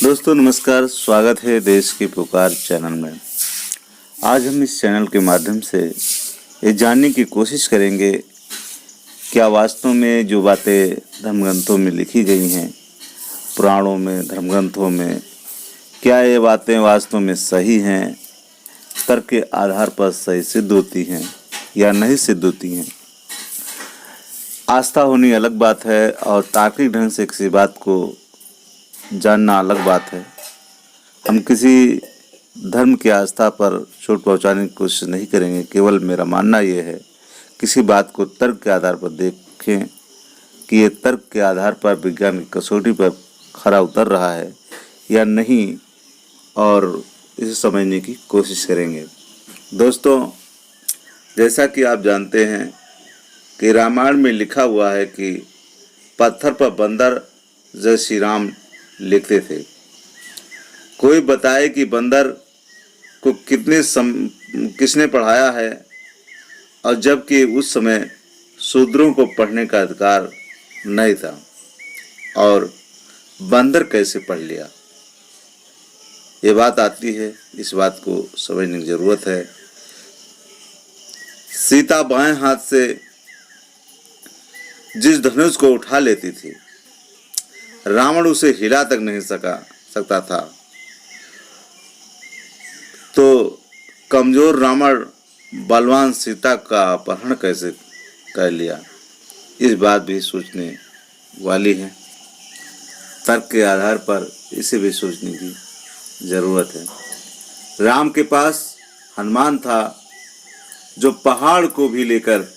दोस्तों नमस्कार, स्वागत है देश की पुकार चैनल में। आज हम इस चैनल के माध्यम से ये जानने की कोशिश करेंगे क्या वास्तव में जो बातें धर्मग्रंथों में लिखी गई हैं, पुराणों में, धर्मग्रंथों में, क्या ये बातें वास्तव में सही हैं, तर्क के आधार पर सही सिद्ध होती हैं या नहीं सिद्ध होती हैं। आस्था होनी अलग बात है और तार्किक ढंग से किसी बात को जानना अलग बात है। हम किसी धर्म की आस्था पर चोट पहुंचाने की कोशिश नहीं करेंगे। केवल मेरा मानना यह है, किसी बात को तर्क के आधार पर देखें कि ये तर्क के आधार पर विज्ञान की कसौटी पर खरा उतर रहा है या नहीं, और इसे समझने की कोशिश करेंगे। दोस्तों, जैसा कि आप जानते हैं कि रामायण में लिखा हुआ है कि पत्थर पर बंदर जय श्री राम लिखते थे। कोई बताए कि बंदर को किसने पढ़ाया है, और जबकि उस समय शूद्रों को पढ़ने का अधिकार नहीं था, और बंदर कैसे पढ़ लिया। ये बात आती है, इस बात को समझने की जरूरत है। सीता बाएं हाथ से जिस धनुष को उठा लेती थी, रावण उसे हिला तक नहीं सकता था, तो कमजोर रावण बलवान सीता का अपहरण कैसे कर लिया। इस बात भी सोचने वाली है। तर्क के आधार पर इसे भी सोचने की जरूरत है। राम के पास हनुमान था जो पहाड़ को भी लेकर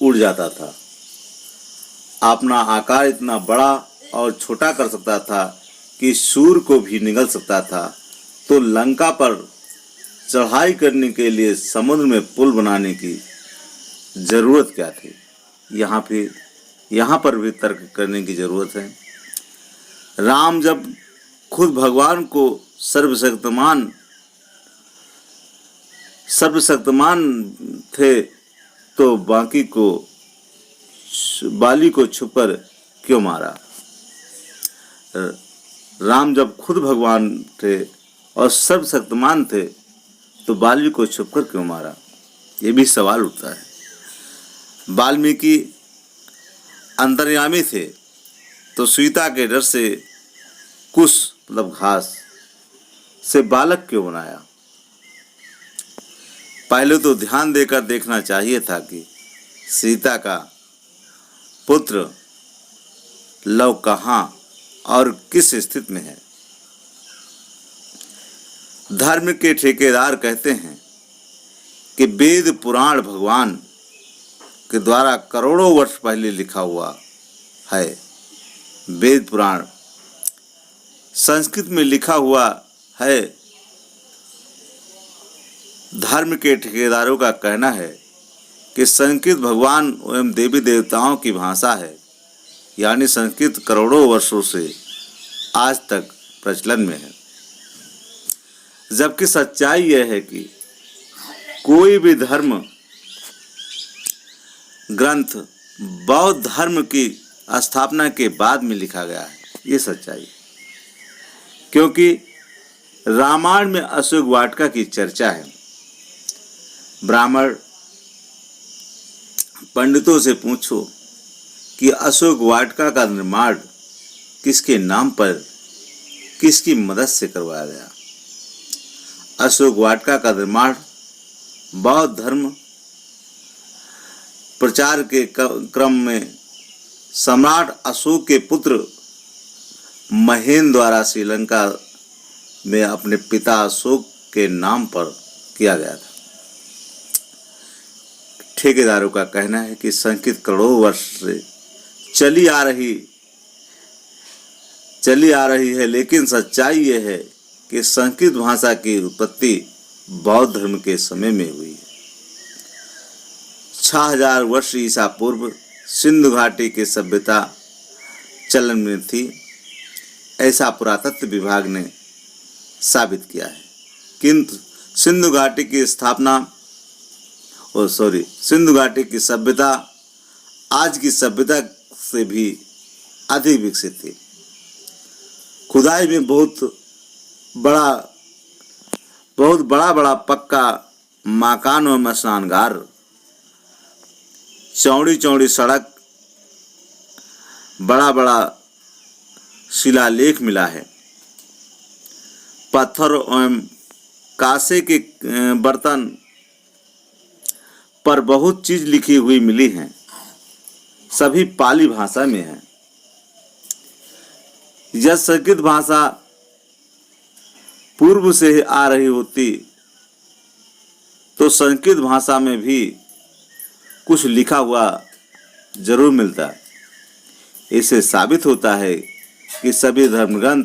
उड़ जाता था। अपना आकार इतना बड़ा और छोटा कर सकता था कि सूर्य को भी निगल सकता था, तो लंका पर चढ़ाई करने के लिए समुद्र में पुल बनाने की जरूरत क्या थी। यहाँ पर भी तर्क करने की जरूरत है। राम जब खुद भगवान को सर्वशक्तिमान थे, तो बाली को छुपकर क्यों मारा। राम जब खुद भगवान थे और सर्वशक्तिमान थे, तो बाली को छुपकर क्यों मारा। ये भी सवाल उठता है। वाल्मीकि अंतर्यामी थे, तो सीता के डर से कुश घास से बालक क्यों बनाया। पहले तो ध्यान देकर देखना चाहिए था कि सीता का पुत्र लव कहाँ और किस स्थिति में है। धर्म के ठेकेदार कहते हैं कि वेद पुराण भगवान के द्वारा करोड़ों वर्ष पहले लिखा हुआ है। वेद पुराण संस्कृत में लिखा हुआ है। धर्म के ठेकेदारों का कहना है कि संस्कृत भगवान एवं देवी देवताओं की भाषा है, यानी संस्कृत करोड़ों वर्षों से आज तक प्रचलन में है। जबकि सच्चाई यह है कि कोई भी धर्म ग्रंथ बौद्ध धर्म की स्थापना के बाद में लिखा गया है। ये सच्चाई है, क्योंकि रामायण में अशोक वाटिका की चर्चा है। ब्राह्मण पंडितों से पूछो कि अशोक वाटिका का निर्माण किसके नाम पर, किसकी मदद से करवाया गया। अशोक वाटिका का निर्माण बौद्ध धर्म प्रचार के क्रम में सम्राट अशोक के पुत्र महेंद्र द्वारा श्रीलंका में अपने पिता अशोक के नाम पर किया गया था। ठेकेदारों का कहना है कि संस्कृत करोड़ों वर्ष से चली आ रही है, लेकिन सच्चाई यह है कि संस्कृत भाषा की उत्पत्ति बौद्ध धर्म के समय में हुई है। 6000 वर्ष ईसा पूर्व सिंधु घाटी की सभ्यता चलन में थी, ऐसा पुरातत्व विभाग ने साबित किया है। किंतु सिंधु घाटी की सभ्यता आज की सभ्यता से भी अधिक विकसित थी। खुदाई में बहुत बड़ा पक्का मकान एवं स्नानगार, चौड़ी चौड़ी सड़क, बड़ा बड़ा शिलालेख मिला है। पत्थर एवं कांसे के बर्तन पर बहुत चीज लिखी हुई मिली हैं, सभी पाली भाषा में है। यह संस्कृत भाषा पूर्व से ही आ रही होती तो संस्कृत भाषा में भी कुछ लिखा हुआ जरूर मिलता। इससे साबित होता है कि सभी धर्मग्रंथ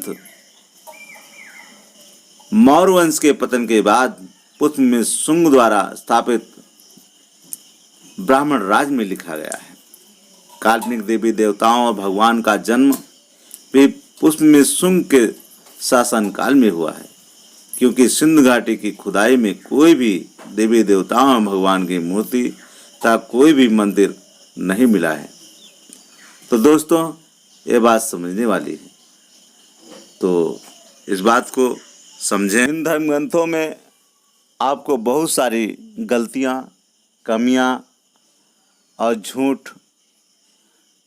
मौर्य वंश के पतन के बाद पुष्प में शुंग द्वारा स्थापित ब्राह्मण राज में लिखा गया है। काल्पनिक देवी देवताओं और भगवान का जन्म भी पुष्प में शुंग के शासन काल में हुआ है, क्योंकि सिंधु घाटी की खुदाई में कोई भी देवी देवताओं और भगवान की मूर्ति तथा कोई भी मंदिर नहीं मिला है। तो दोस्तों, ये बात समझने वाली है, तो इस बात को समझें। इन धर्म ग्रंथों में आपको बहुत सारी गलतियां, कमियां और झूठ,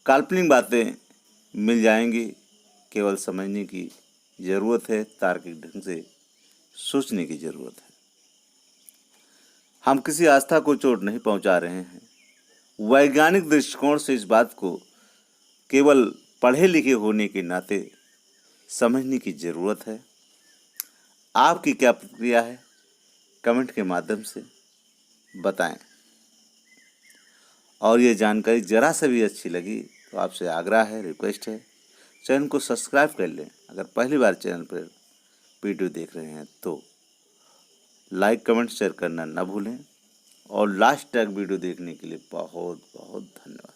काल्पनिक बातें मिल जाएंगी। केवल समझने की ज़रूरत है, तार्किक ढंग से सोचने की ज़रूरत है। हम किसी आस्था को चोट नहीं पहुंचा रहे हैं। वैज्ञानिक दृष्टिकोण से इस बात को केवल पढ़े लिखे होने के नाते समझने की ज़रूरत है। आपकी क्या प्रतिक्रिया है, कमेंट के माध्यम से बताएं। और ये जानकारी ज़रा सा भी अच्छी लगी तो आपसे आग्रह है, रिक्वेस्ट है, चैनल को सब्सक्राइब कर लें। अगर पहली बार चैनल पर वीडियो देख रहे हैं तो लाइक, कमेंट, शेयर करना न भूलें। और लास्ट तक वीडियो देखने के लिए बहुत बहुत धन्यवाद।